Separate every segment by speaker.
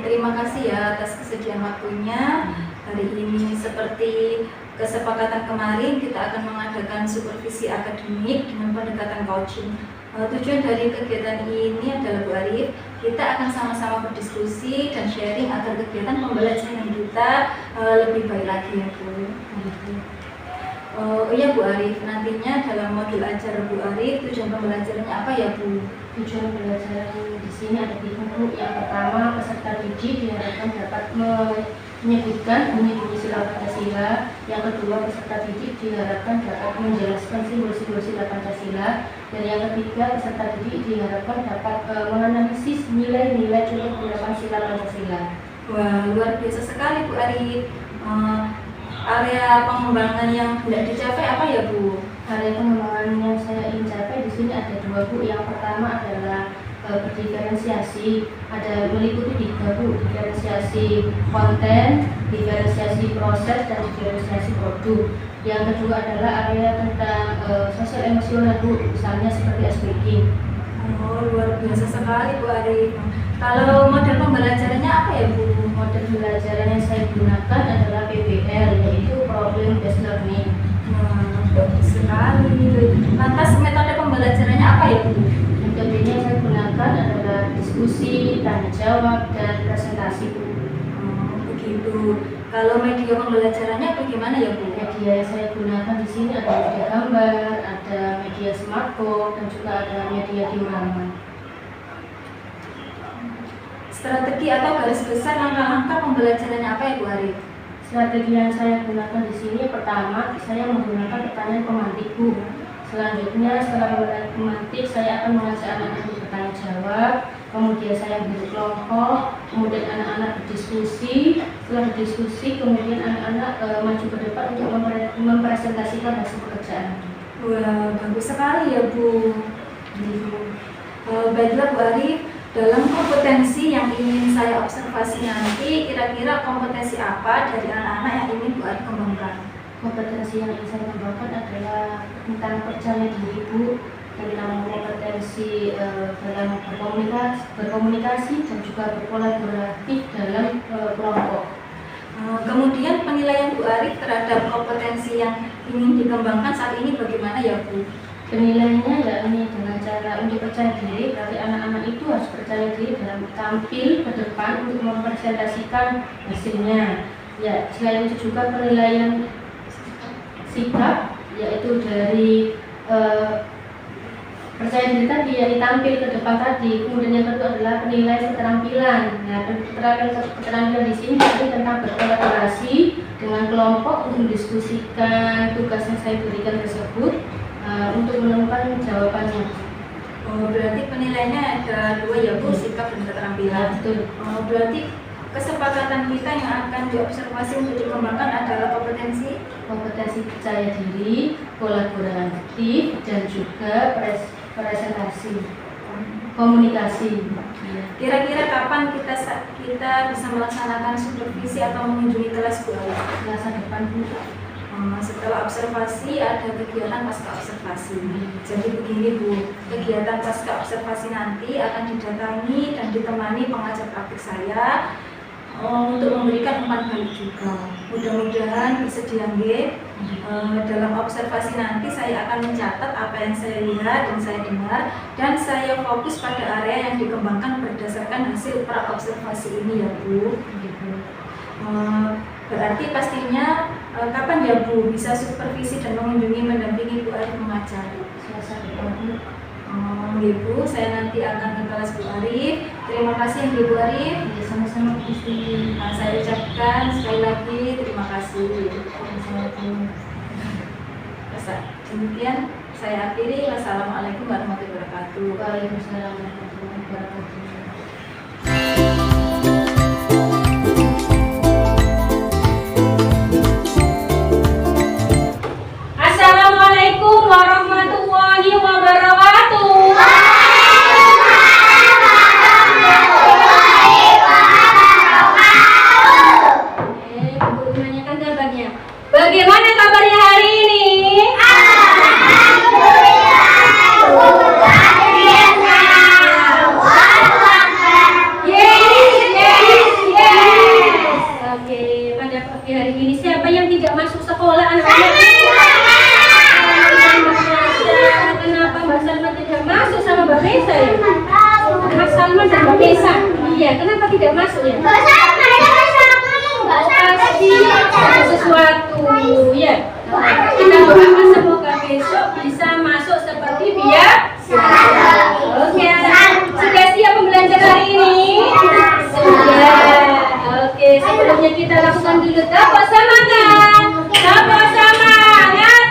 Speaker 1: Terima kasih ya atas kesediaan waktunya. Hari ini seperti kesepakatan kemarin kita akan mengadakan supervisi akademik dengan pendekatan coaching. Tujuan dari kegiatan ini adalah Bu Arif, kita akan sama-sama berdiskusi dan sharing agar kegiatan pembelajaran kita lebih baik lagi ya Bu. Iya Bu Arif, nantinya dalam modul ajar Bu Arif tujuan pembelajarannya apa ya Bu?
Speaker 2: Tujuan pembelajaran di sini ada 3 Bu. Yang pertama, peserta didik diharapkan dapat menyebutkan bunyi sila Pancasila. Yang kedua, peserta didik diharapkan dapat menjelaskan simbol-simbol sila Pancasila. Dan yang ketiga, peserta didik diharapkan dapat menganalisis nilai-nilai contoh penerapan sila Pancasila.
Speaker 1: Wah, luar biasa sekali Bu Arif. Area pengembangan yang hendak dicapai apa ya Bu?
Speaker 2: Area pengembangan yang saya ingin capai di sini ada 2 Bu. Yang pertama adalah berdiferensiasi, ada meliputi 3 Bu, diferensiasi konten, diferensiasi proses, dan diferensiasi produk. Yang kedua adalah area tentang sosial emosional Bu, misalnya seperti speaking.
Speaker 1: Luar biasa sekali Bu Arif. Kalau model pembelajarannya apa ya Bu?
Speaker 2: Model pembelajaran yang saya gunakan adalah PBL, yaitu Problem Based Learning.
Speaker 1: Bagus sekali. Lantas metode pembelajarannya apa ya Bu?
Speaker 2: Metodenya yang saya gunakan adalah diskusi, tanya jawab, dan presentasi Bu.
Speaker 1: Begitu. Kalau media pembelajarannya bagaimana ya Bu?
Speaker 2: Media yang saya gunakan di sini ada media gambar, ada media smartphone, dan juga ada media diorama.
Speaker 1: Strategi atau garis besar langkah-langkah pembelajarannya apa ya Bu Arif?
Speaker 2: Strategi yang saya gunakan di sini, pertama saya menggunakan pertanyaan pemantik Bu. Selanjutnya setelah pemantik saya akan mengajak anak-anak untuk bertanya jawab. Kemudian saya bentuk kelompok, kemudian anak-anak berdiskusi. Setelah berdiskusi, kemudian anak-anak maju ke depan untuk mempresentasikan hasil pekerjaan.
Speaker 1: Wah, bagus sekali ya Bu. Baiklah Bu Arif, dalam kompetensi yang ingin saya observasi nanti, kira-kira kompetensi apa dari anak-anak yang ingin Bu Arif kembangkan?
Speaker 2: Kompetensi yang ingin saya kembangkan adalah tentang percaya diri Bu, tentang kompetensi dalam berkomunikasi dan juga berkolaboratif dalam kelompok.
Speaker 1: Kemudian penilaian Bu Arif terhadap kompetensi yang ingin dikembangkan saat ini bagaimana ya Bu?
Speaker 2: Penilaiannya yakni dengan cara untuk percaya diri, berarti anak-anak itu harus percaya diri dalam tampil ke depan untuk mempresentasikan hasilnya. Ya, selain itu juga penilaian sikap, yaitu dari percaya diri tadi, yang tampil ke depan tadi. Kemudian yang kedua adalah penilaian keterampilan. Nah, keterampilan di sini berarti tentang berkolaborasi dengan kelompok untuk mendiskusikan tugas yang saya berikan tersebut untuk menemukan jawabannya.
Speaker 1: Berarti penilaiannya ada 2 ya Bu, sikap dan keterampilan.
Speaker 2: Betul.
Speaker 1: Berarti kesepakatan kita yang akan diobservasi untuk dikembangkan adalah kompetensi
Speaker 2: Percaya diri, kolaboratif, dan juga presentasi, komunikasi.
Speaker 1: Kira-kira kapan kita bisa melaksanakan supervisi atau mengunjungi kelas Bu Arif?
Speaker 2: Masa depan Bu.
Speaker 1: Setelah observasi ada kegiatan pasca observasi. Jadi begini Bu, kegiatan pasca observasi nanti akan didatangi dan ditemani pengajar praktik saya untuk memberikan umpan balik juga. Mudah-mudahan bersedia dalam observasi nanti saya akan mencatat apa yang saya lihat dan saya dengar, dan saya fokus pada area yang dikembangkan berdasarkan hasil pra observasi ini ya Bu. Berarti pastinya kapan ya Bu bisa supervisi dan mengunjungi mendampingi Bu Arif mengajar?
Speaker 2: Selasa depan Bu.
Speaker 1: Bu, saya nanti akan ke kelas Bu Arif. Terima kasih Bu Arif.
Speaker 2: Ya, sama-sama Bu Sri.
Speaker 1: Saya ucapkan sekali lagi terima kasih. Demikian saya akhiri. Wassalamualaikum warahmatullahi wabarakatuh.
Speaker 2: Waalaikumsalam warahmatullahi wabarakatuh.
Speaker 3: Assalamualaikum warahmatullahi wabarakatuh. Menanyakan kabarnya. Bagaimana kabarnya hari ini? Alhamdulillah.
Speaker 2: apa tidak masuk ya?
Speaker 3: Nggak
Speaker 2: Pasti ada sesuatu ya. Kita doakan semoga besok bisa masuk seperti biasa. Oke, sudah siap pembelajaran hari ini? Sudah. Oke, sebelumnya kita lakukan dulu tepuk semangat. Tepuk semangat.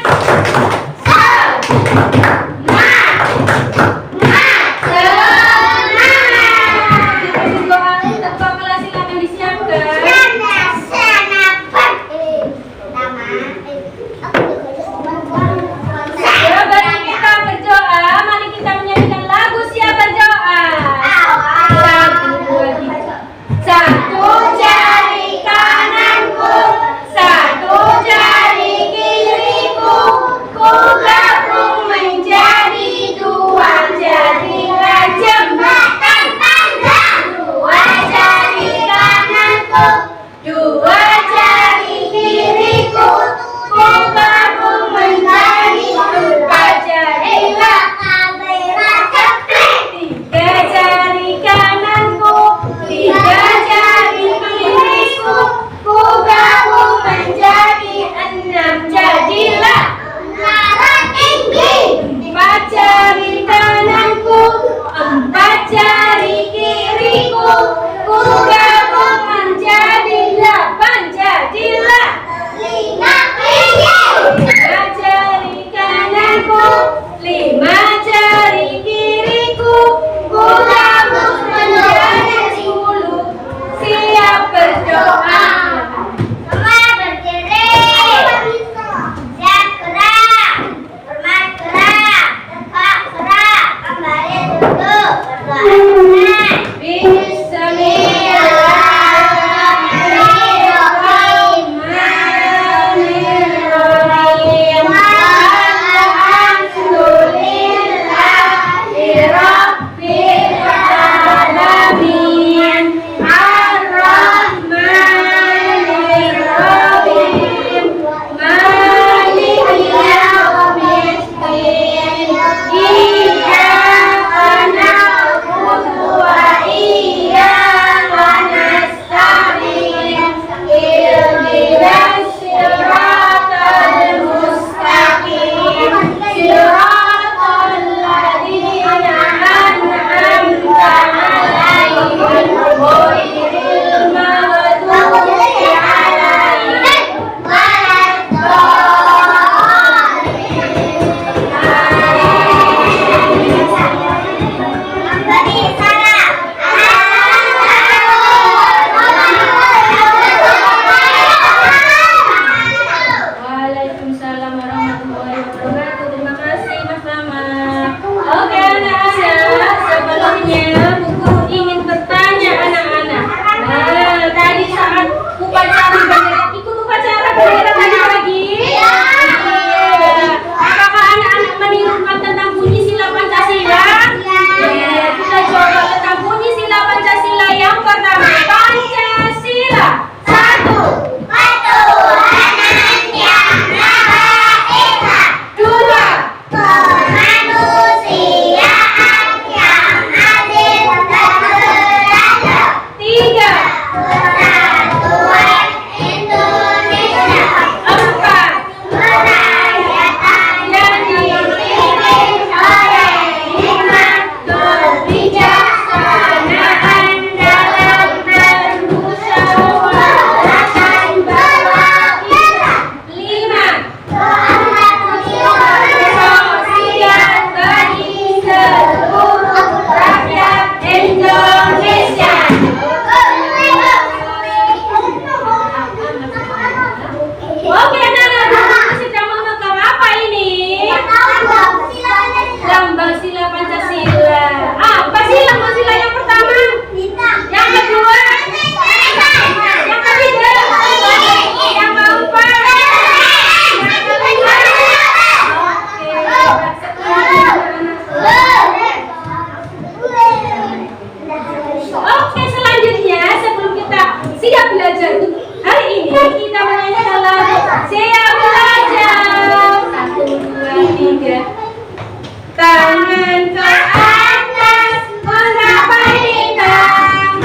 Speaker 3: Tangan ke atas, mengapa hitam?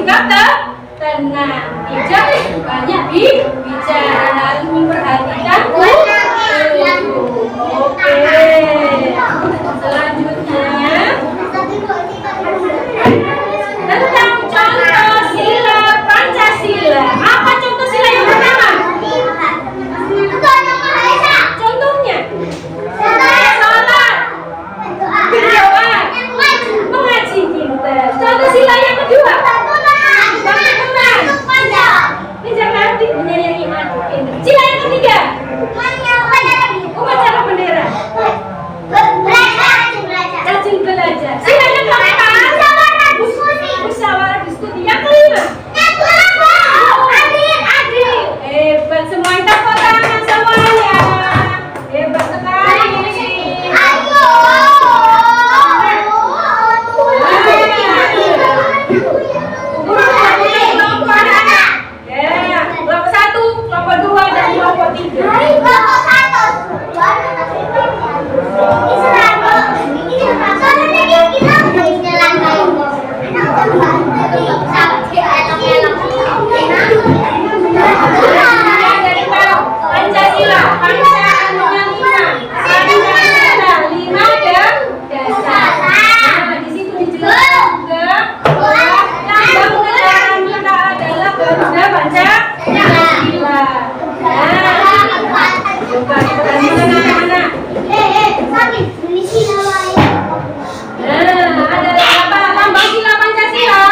Speaker 3: sikap tenang, tidak banyak bicara, harus memperhatikan guru. Oke, selanjutnya tentang contoh sila Pancasila. Apa contoh sila yang pertama? Contohnya sholat, berdoa, mengaji pintar. Contoh sila yang kedua, teman, menjaga menyayangi anak pintar. Sila yang ketiga, upacara bendera, rajin belajar. Sila yang keempat, musyawarah diskusi. Yang kelima, adil. Hebat semua, tepuk tangan semuanya. Hebat sekali. Kelompok 1, kelompok 2, dan kelompok 3. Dari tahu Pancasila, Pancasila 5 dan dasar. Nah, di situ dijelaskan juga lambang negara kita adalah Garuda Pancasila. Coba perhatikan anak-anak. Ada apa lambang sila Pancasila?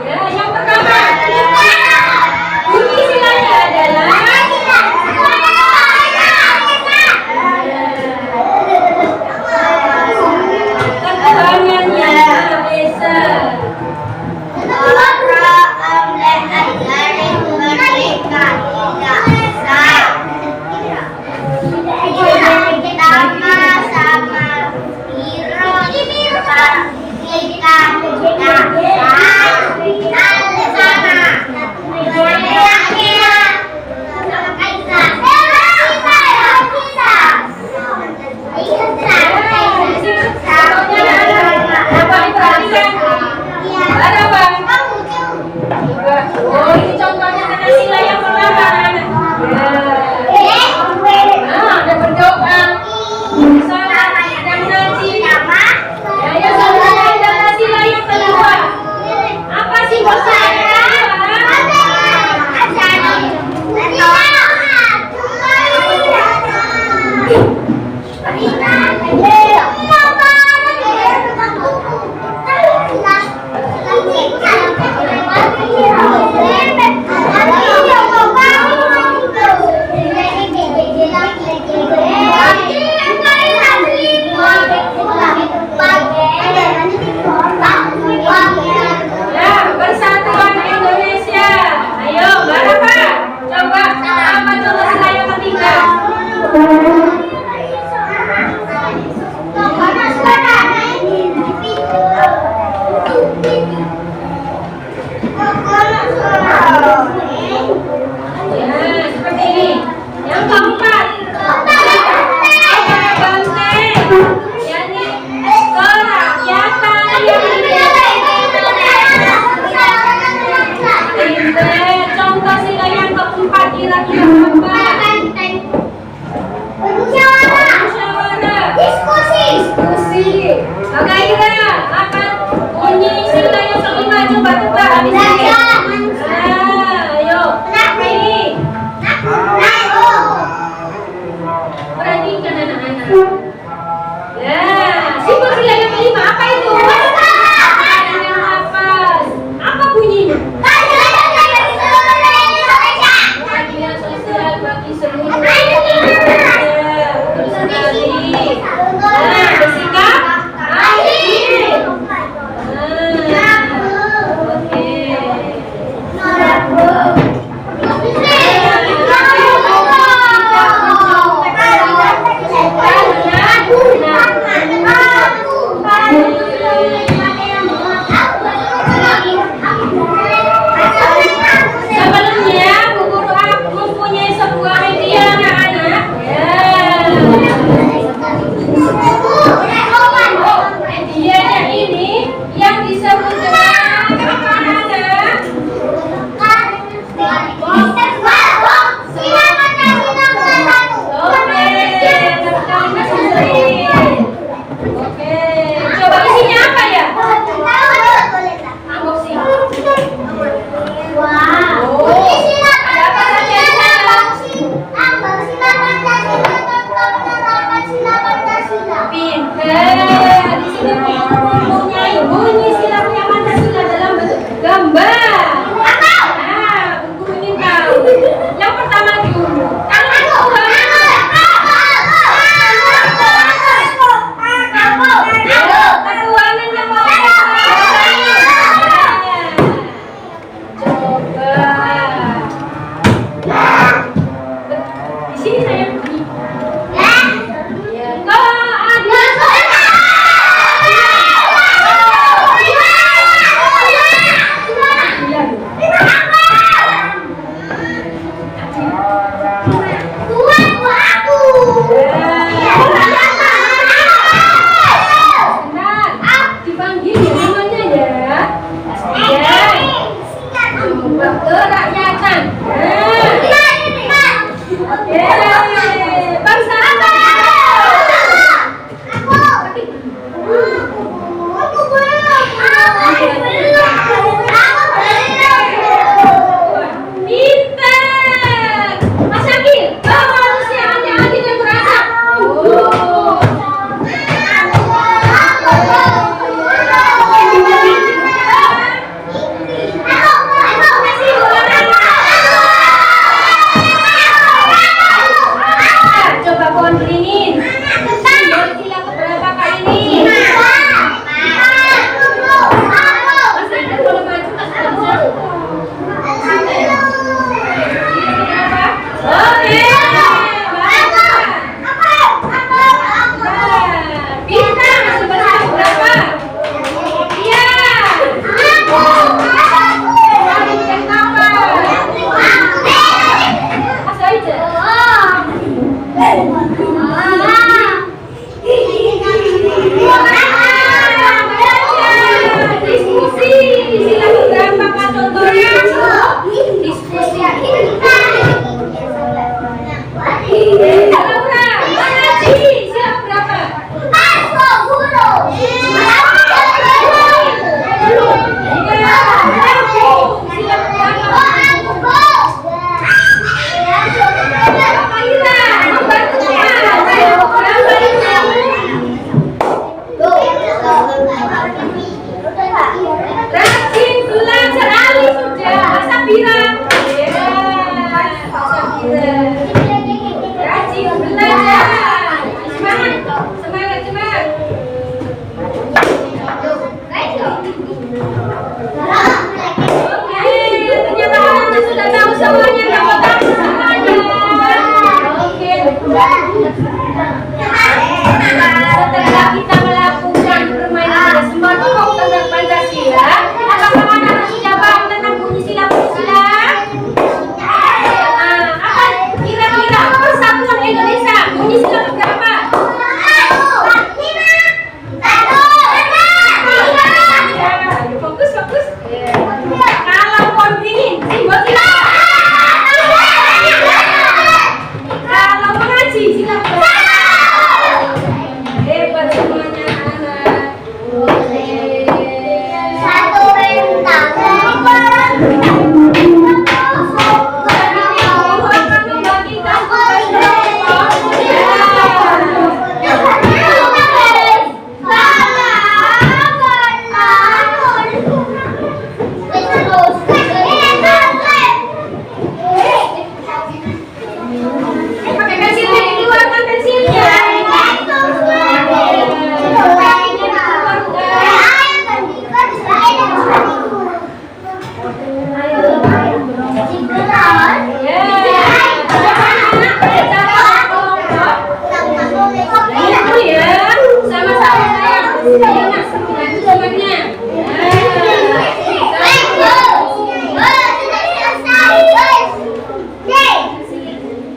Speaker 3: Ya, yang pertama. Bunyi silanya adalah ketuhanannya Esa. Oh, ini contohnya Pancasila yang pertama. Ada berdoa, sholat, dan mengaji. Ya, yang Pancasila yang kedua. Rajin belajar Ali sudah. Asabira. Ya, Asabira. Rajin belajar. Semangat, semangat, semangat. Oke, ternyata kalian sudah tahu semuanya, kamu tahu semuanya. Oke. Setelah kita melakukan permainan sembako tentang Pancasila, apakah anak-anak sudah paham tentang bunyi sila-sila? Apa kira-kira persatuan Indonesia bunyi sila berapa? Fokus, fokus. Kalau konflik, simbol sila. Kalau mengaji sila berapa? Hebat semuanya anak. Pakai pensilnya, dikeluarkan pensilnya.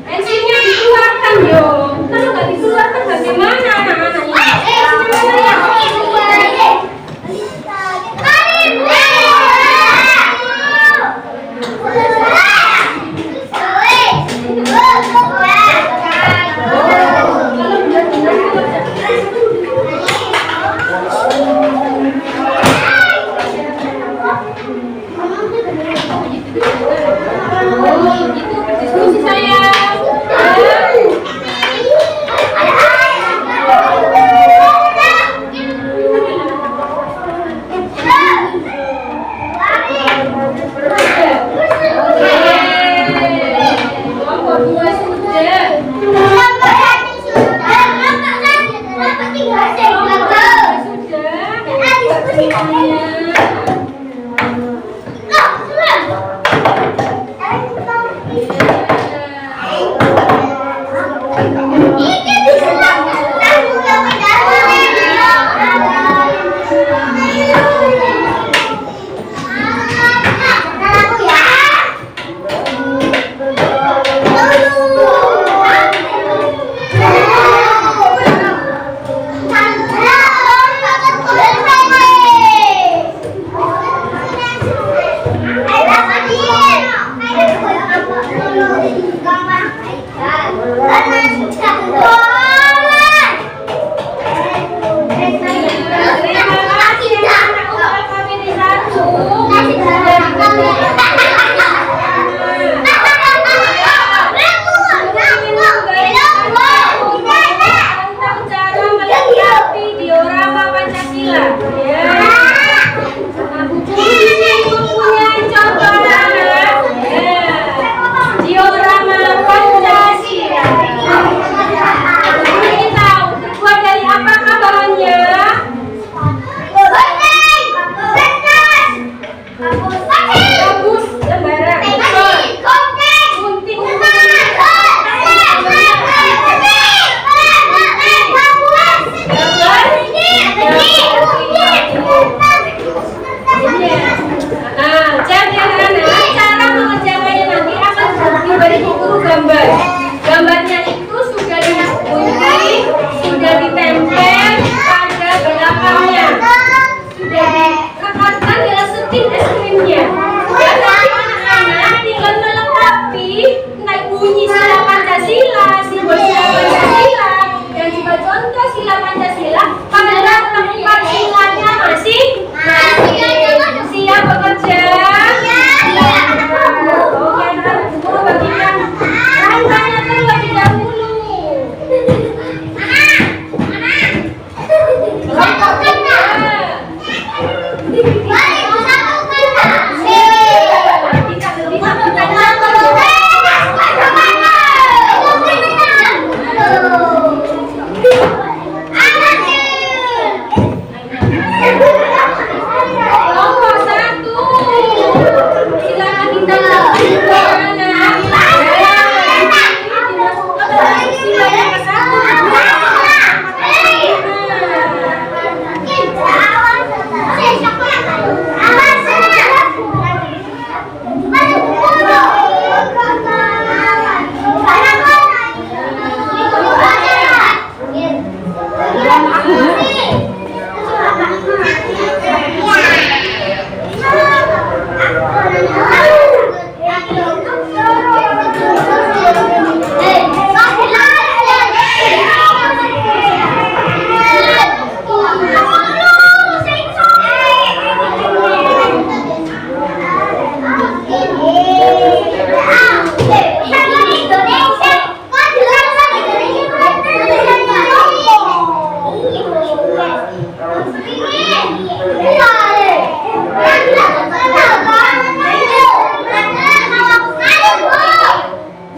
Speaker 3: Pensilnya dikeluarkan dong. Kalau nggak dikeluarkan bagaimana anak-anak ini? Itu berdiskusi saya. Kelompok 2 sudah.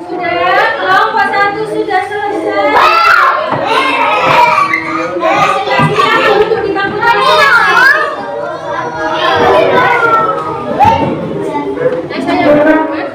Speaker 3: Sudah, kelompok 1 sudah selesai. Silakan duduk di bangku masing-masing. Dan saya berhormat.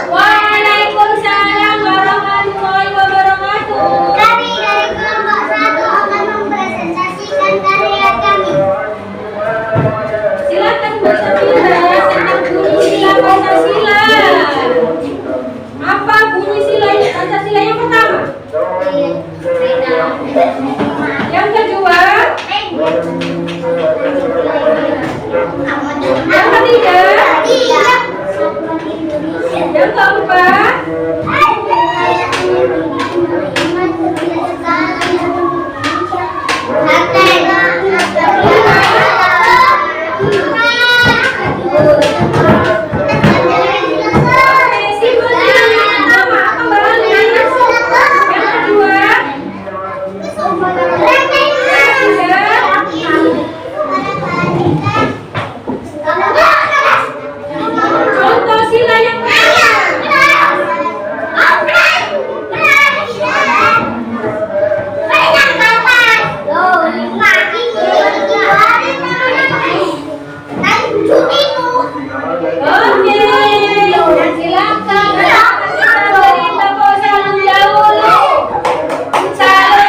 Speaker 3: Waalaikumsalam warahmatullahi wabarakatuh.
Speaker 4: Kami dari kelompok 1 akan mempresentasikan karya kami.
Speaker 3: Silakan bersila tentang bunyi sila Pancasila. Apa bunyi sila Pancasila yang pertama? Yang kedua? Yang ketiga? Yang keempat? Simbol sila yang pertama apa Mbak Ali? Yang kedua? Contoh sila yang Oke, silakan dari Bapak Salun dahulu. Salun.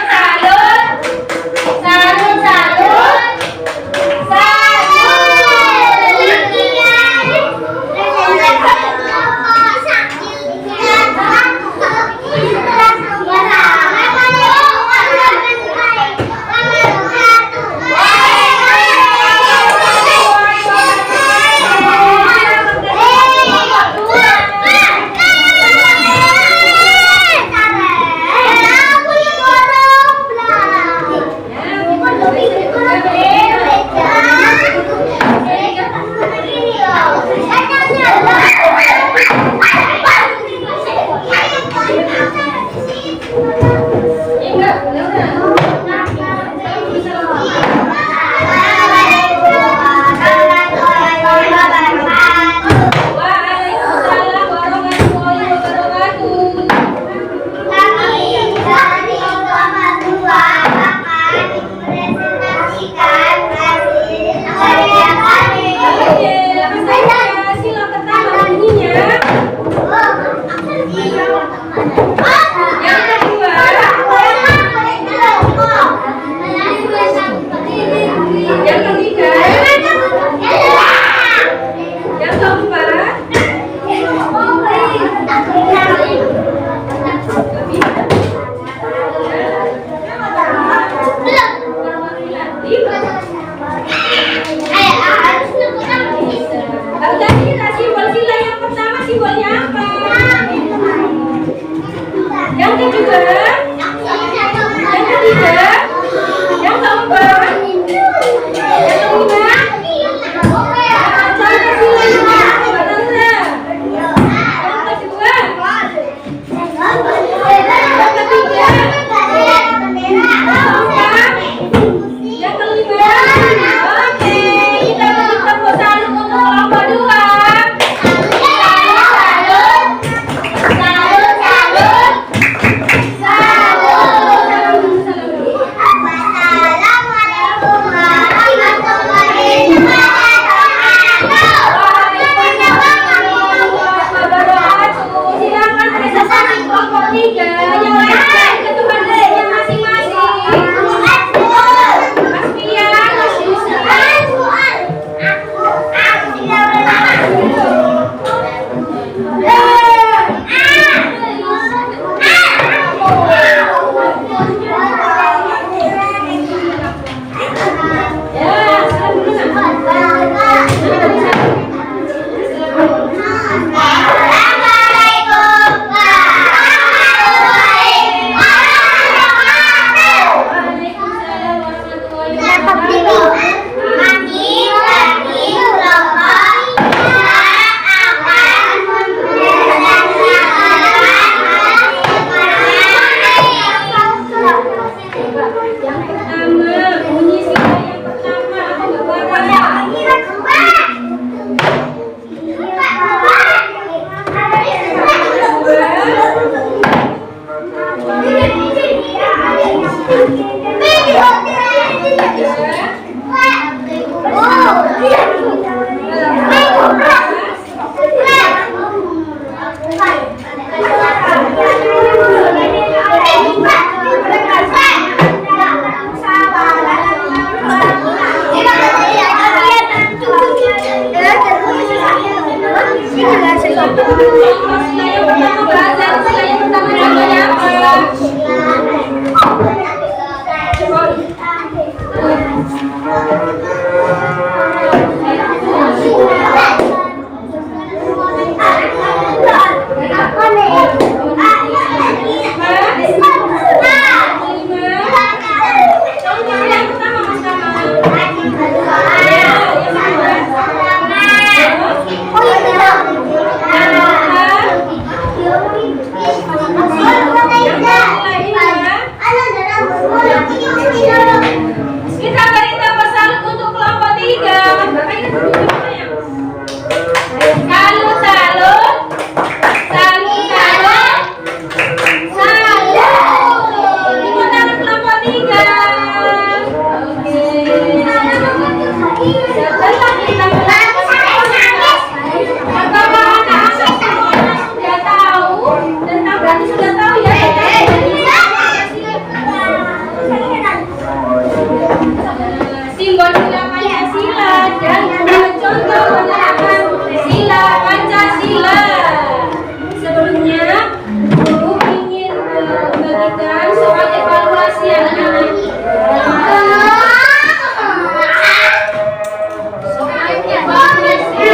Speaker 3: Yang kedua Sila yang pertama belajar, sila yang pertama namanya apa? Contoh yang pertama Mas Tama. Kita beri tambah salut untuk kelompok 3. Mas Bapak ingat gimana ya? Salut, salut. Salut, salut. Salut. Tepuk tangan kelompok 3. Oke. Setelah kita Bapak anak-anak semuanya sudah tahu tentang berarti sudah tahu ya. Simbol sila Pancasila dan contoh penerapan sila Pancasila. Sebelumnya, Guru ingin membagikan soal evaluasi anak-anak. Soal evaluasi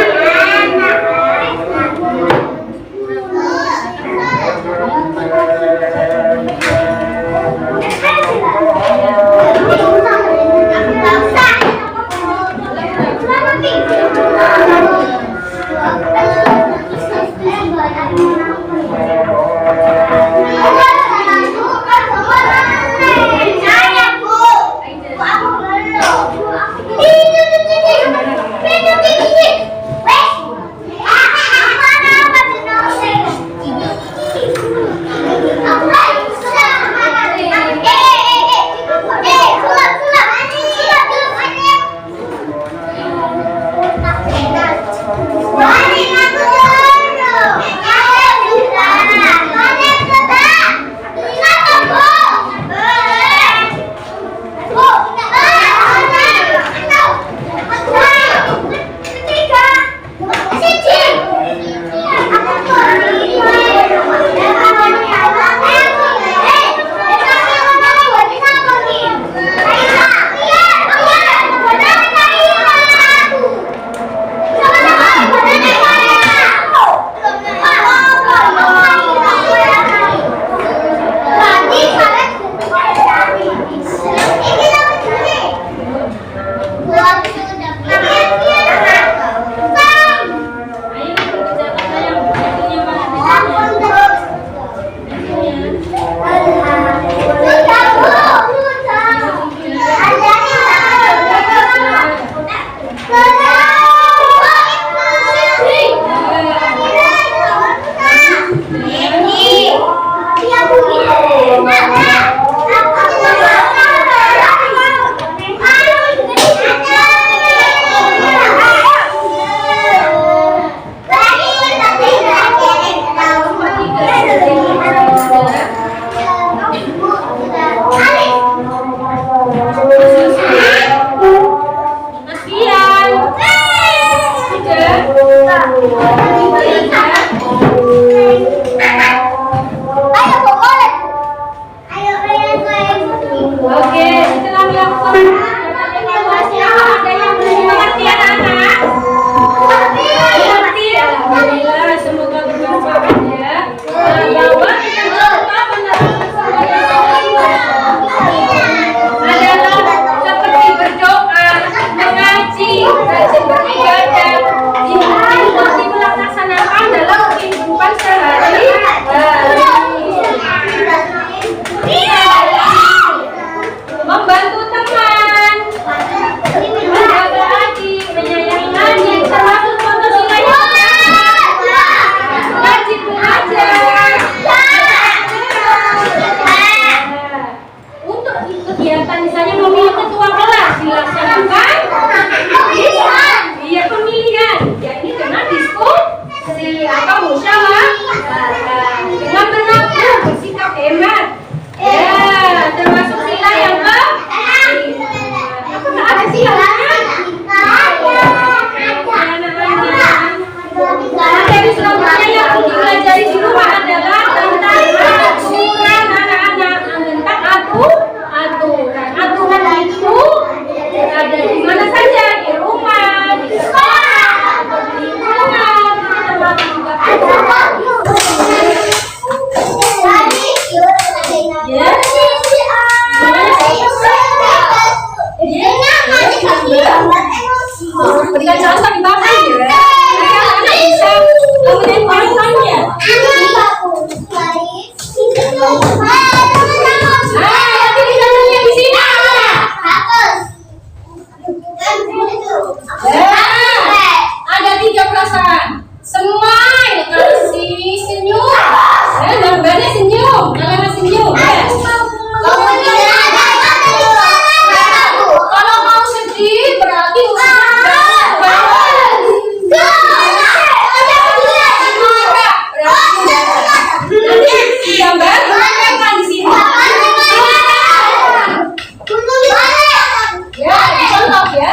Speaker 3: di sini. Ada 3 perasaan. Smile, kasih senyum. Gambarnya senyum, jangan senyum. Kalau mau sedih berarti gambar kan di sini. Ya, dicontoh ya.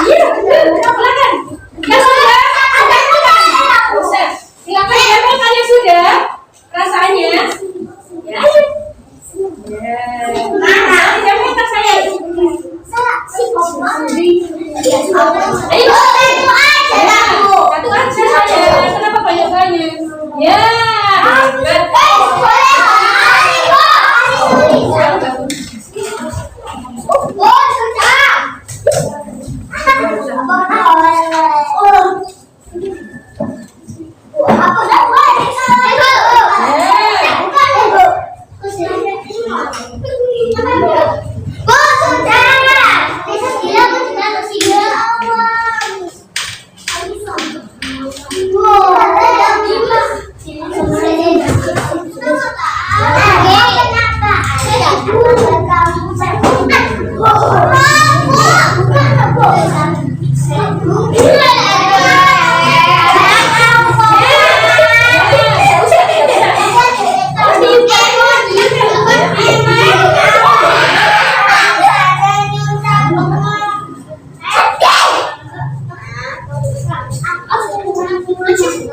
Speaker 3: Iya, silakan. Ya sudah. Silakan digambarkan yang sudah. Rasanya. Ya. Digambarkan saya. Ayo. Satu aja saya. Kenapa banyak-banyak? Ya.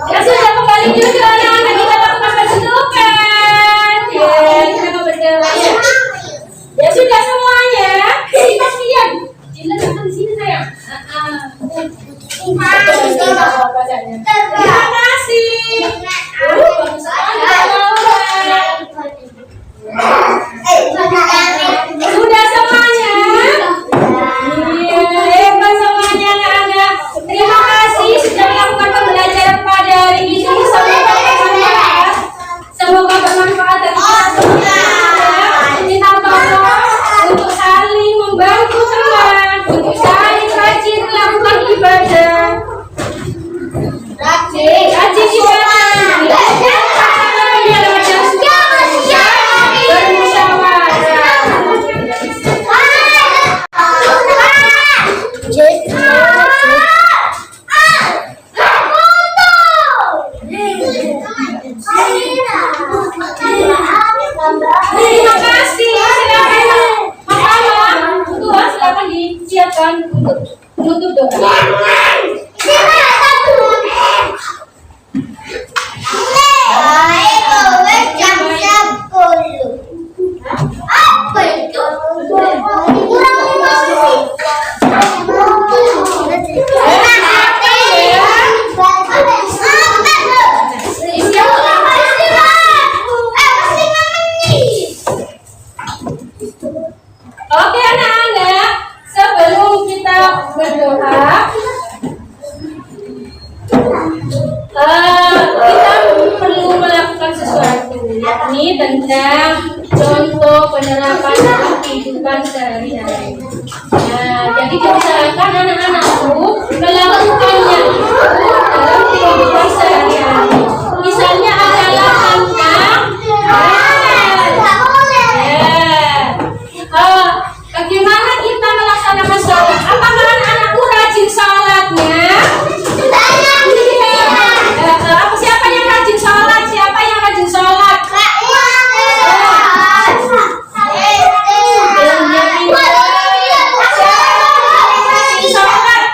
Speaker 3: Ya sudah, kembali juga anak-anak kita lakukan penunjukan. Ya, kita mau berjalan. Ya sudah semuanya. Kita siap. Cila datang di sini sayang. Terima kasih. Bagus sekali. Sudah semuanya. Iya, hebat semuanya anak-anak. Terima kasih sudah melakukan pembelajaran pada hari ini. Semoga bermanfaat bagi kita semua. Kita tolong untuk saling membantu teman, untuk saling rajin melakukan ibadah. Rajin ibadah. Terima kasih. Silakan Mama, Tua, silakan disiapkan untuk menutup doa.
Speaker 4: Apa itu?
Speaker 3: Oke anak-anak, sebelum kita berdoa, kita perlu melakukan sesuatu, yakni tentang contoh penerapan dalam kehidupan sehari-hari. Nah, jadi diusahakan anak-anakku melakukannya dalam kehidupan sehari-hari. Misalnya adalah tentang bagaimana kita melaksanakan sholat. Apakah anak-anakku rajin sholatnya? Siapa yang rajin sholat? Siapa yang rajin sholat? Rajin sholat.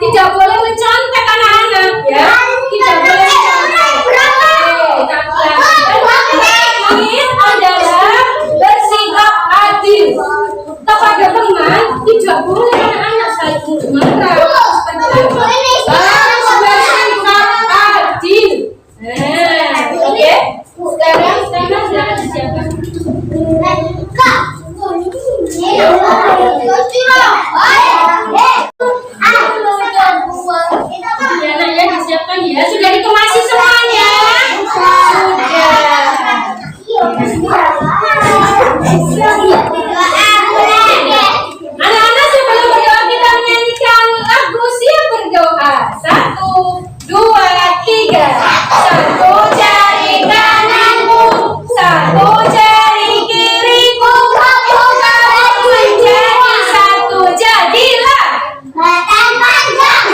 Speaker 3: Tidak boleh mencontek anak-anak ya. Tidak boleh mencontek. Kita ulangi. Ini adalah bersikap adil kepada teman. Tidak boleh anak-anak saling marah. Harus bersikap adil. Oke. Sekarang silakan disiapkan. Ya, nak ya disiapkan ya. Sudah dikemasi semuanya. Anak-anak sebelum berdoa kita menyanyikan lagu siap berdoa. 1, 2, 3. Satu jari kananmu, satu jari kiriku, menjadi satu jadilah.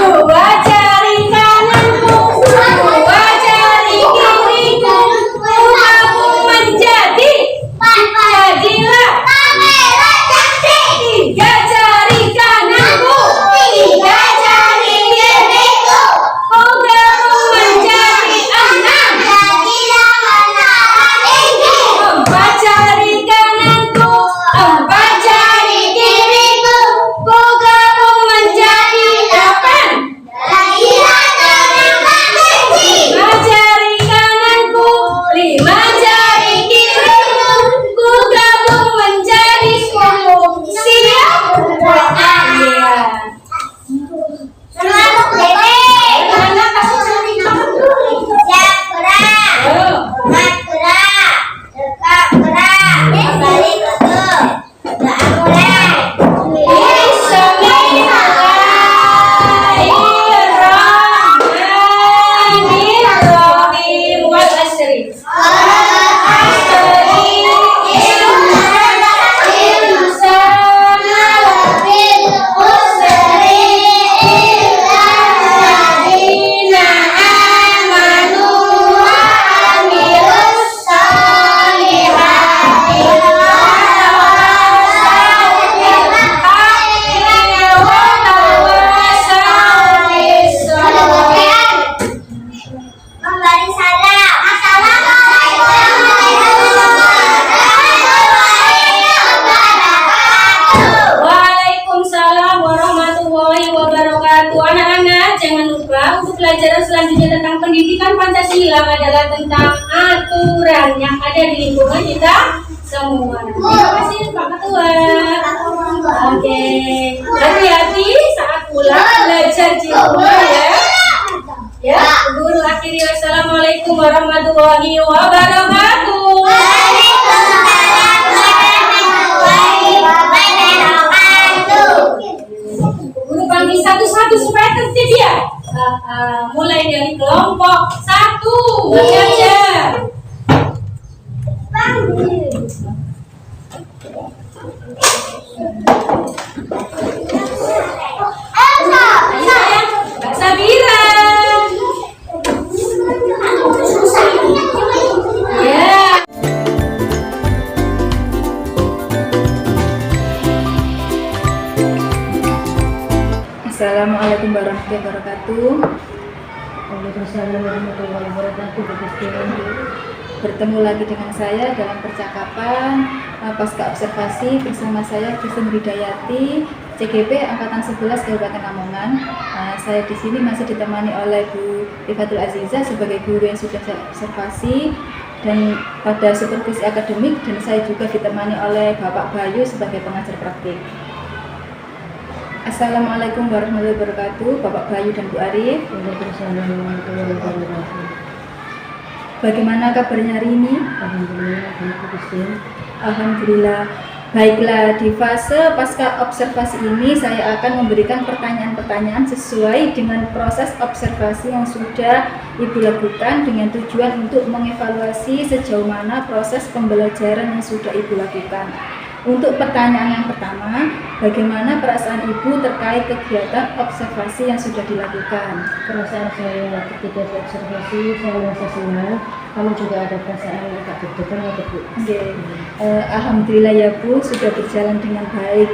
Speaker 3: Dua jari kananku, dua jari kiriku, kamu menjadi jadilah. Tiga jari kananku, tiga jari kiriku, kamu menjadi enam. Empat jari kananku, empat jari kiriku, kamu menjadi 8. Lima jari kananku, lima jari kiriku, kamu menjadi 10. Siap? Iya. Anak kasih cerita. Bismillahirrahmanirrahim. Wal asri.
Speaker 4: Memberi salam.
Speaker 3: Waalaikumsalam warahmatullahi wabarakatuh. Anak-anak, jangan lupa untuk pelajaran selanjutnya tentang pendidikan Pancasila adalah tentang aturan yang ada di lingkungan kita semua. Terima kasih Pak Ketua. Oke, hati-hati saat pulang belajar di rumah ya. Ya, guru akhiri. Wassalamualaikum warahmatullahi wabarakatuh. Guru panggil satu-satu supaya tertib ya. Mulai dari kelompok 1 belajar. Ayo sayang, Mbak Sabira. Ya.
Speaker 1: Assalamualaikum warahmatullahi wabarakatuh.
Speaker 2: Waalaikumsalam warahmatullahi wabarakatuh.
Speaker 1: Bertemu lagi dengan saya dalam percakapan pasca observasi bersama saya Kristen Hidayati, CGP Angkatan 11 Kabupaten Lamongan. Saya di sini masih ditemani oleh Bu Rifatul Aziza sebagai guru yang sudah saya observasi dan pada supervisi akademik, dan saya juga ditemani oleh Bapak Bayu sebagai pengajar praktik. Assalamualaikum warahmatullahi wabarakatuh, Bapak Bayu dan Bu Arif.
Speaker 2: Waalaikumsalam warahmatullahi wabarakatuh.
Speaker 1: Bagaimana kabarnya hari ini?
Speaker 2: Alhamdulillah,
Speaker 1: Alhamdulillah. Baiklah, di fase pasca observasi ini saya akan memberikan pertanyaan-pertanyaan sesuai dengan proses observasi yang sudah Ibu lakukan dengan tujuan untuk mengevaluasi sejauh mana proses pembelajaran yang sudah Ibu lakukan. Untuk pertanyaan yang pertama, bagaimana perasaan Ibu terkait kegiatan observasi yang sudah dilakukan?
Speaker 2: Perasaan saya ketika observasi, saya merasa senang. Kamu juga ada perasaan agak deg-degan atau Bu?
Speaker 1: Alhamdulillah ya Bu, sudah berjalan dengan baik.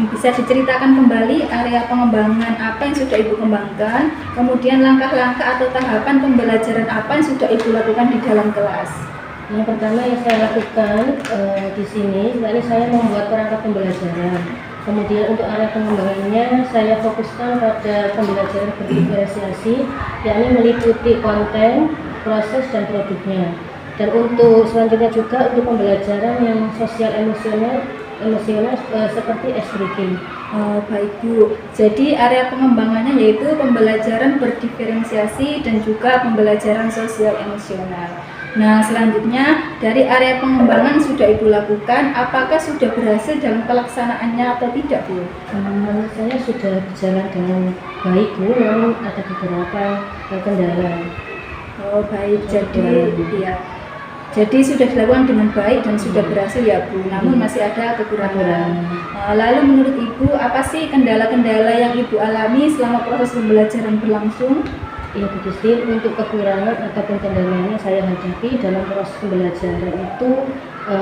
Speaker 1: Bisa diceritakan kembali area pengembangan apa yang sudah Ibu kembangkan, kemudian langkah-langkah atau tahapan pembelajaran apa yang sudah Ibu lakukan di dalam kelas?
Speaker 2: Yang pertama yang saya lakukan di sini, yakni saya membuat perangkat pembelajaran. Kemudian untuk area pengembangannya saya fokuskan pada pembelajaran berdiferensiasi, yakni meliputi konten, proses, dan produknya. Dan untuk selanjutnya juga untuk pembelajaran yang sosial emosional seperti ice breaking.
Speaker 1: Baik Bu, jadi area pengembangannya yaitu pembelajaran berdiferensiasi dan juga pembelajaran sosial emosional. Nah, selanjutnya dari area pengembangan sudah Ibu lakukan, apakah sudah berhasil dalam pelaksanaannya atau tidak Bu?
Speaker 2: Menurut saya sudah berjalan dengan baik Bu, namun ada beberapa kendala.
Speaker 1: Baik, jadi sudah dilakukan dengan baik dan sudah berhasil ya Bu, namun masih ada kekurangan. Lalu menurut Ibu, apa sih kendala-kendala yang Ibu alami selama proses pembelajaran berlangsung?
Speaker 2: Ya Bu Christine, untuk kekurangan ataupun kendalanya saya hadapi dalam proses pembelajaran itu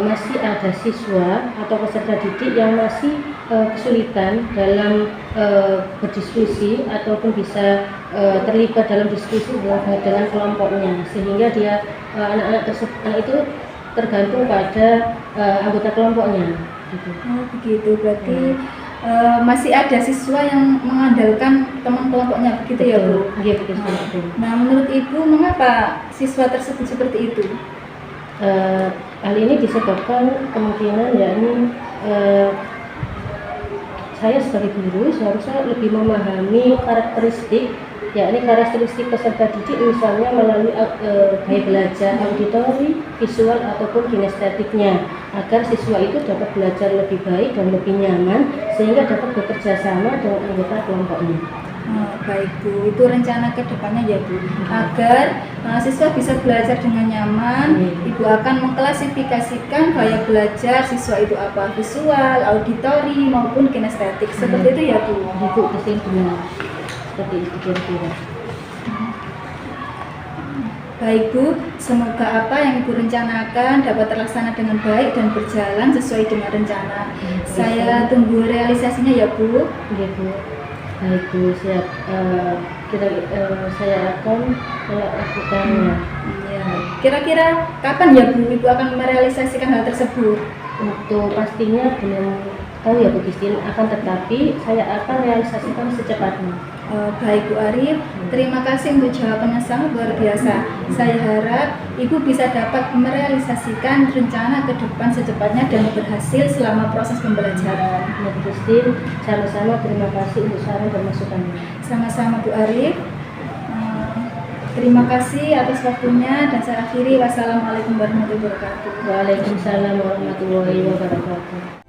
Speaker 2: masih ada siswa atau peserta didik yang masih kesulitan dalam berdiskusi ataupun bisa terlibat dalam diskusi dengan kelompoknya, sehingga dia anak-anak itu tergantung pada anggota kelompoknya. Gitu.
Speaker 1: Begitu, berarti masih ada siswa yang mengandalkan teman kelompoknya, begitu ya Bu?
Speaker 2: Iya betul.
Speaker 1: Nah, menurut Ibu mengapa siswa tersebut seperti itu?
Speaker 2: Hal ini disebabkan kemungkinan yakni saya sebagai guru seharusnya lebih memahami karakteristik peserta didik, misalnya melalui gaya belajar auditori, visual ataupun kinestetiknya, agar siswa itu dapat belajar lebih baik dan lebih nyaman sehingga dapat bekerja sama dengan anggota kelompoknya.
Speaker 1: Baik Bu, itu rencana kedepannya ya Bu, agar siswa bisa belajar dengan nyaman. Ibu akan mengklasifikasikan gaya belajar siswa itu apa, visual, auditori maupun kinestetik, seperti itu ya Bu?
Speaker 2: Ibu benar. Seperti itu kira-kira.
Speaker 1: Baik Bu, semoga apa yang Ibu rencanakan dapat terlaksana dengan baik dan berjalan sesuai dengan rencana. Saya tunggu realisasinya ya Bu.
Speaker 2: Iya Bu. Baik Bu, siap. Saya akan melakukannya.
Speaker 1: Ya. Kira-kira kapan ya Bu Ibu akan merealisasikan hal tersebut?
Speaker 2: Untuk pastinya belum tahu ya Bu Christine, akan tetapi saya akan realisasikan secepatnya.
Speaker 1: Baik Bu Arif, terima kasih untuk jawabannya sangat luar biasa. Saya harap Ibu bisa dapat merealisasikan rencana ke depan secepatnya dan berhasil selama proses pembelajaran.
Speaker 2: Ya Bu Christine, sama-sama terima kasih untuk saran dan masukannya.
Speaker 1: Sama-sama Bu Arif. Terima kasih atas waktunya dan saya akhiri. Wassalamualaikum warahmatullahi wabarakatuh.
Speaker 2: Waalaikumsalam warahmatullahi wabarakatuh.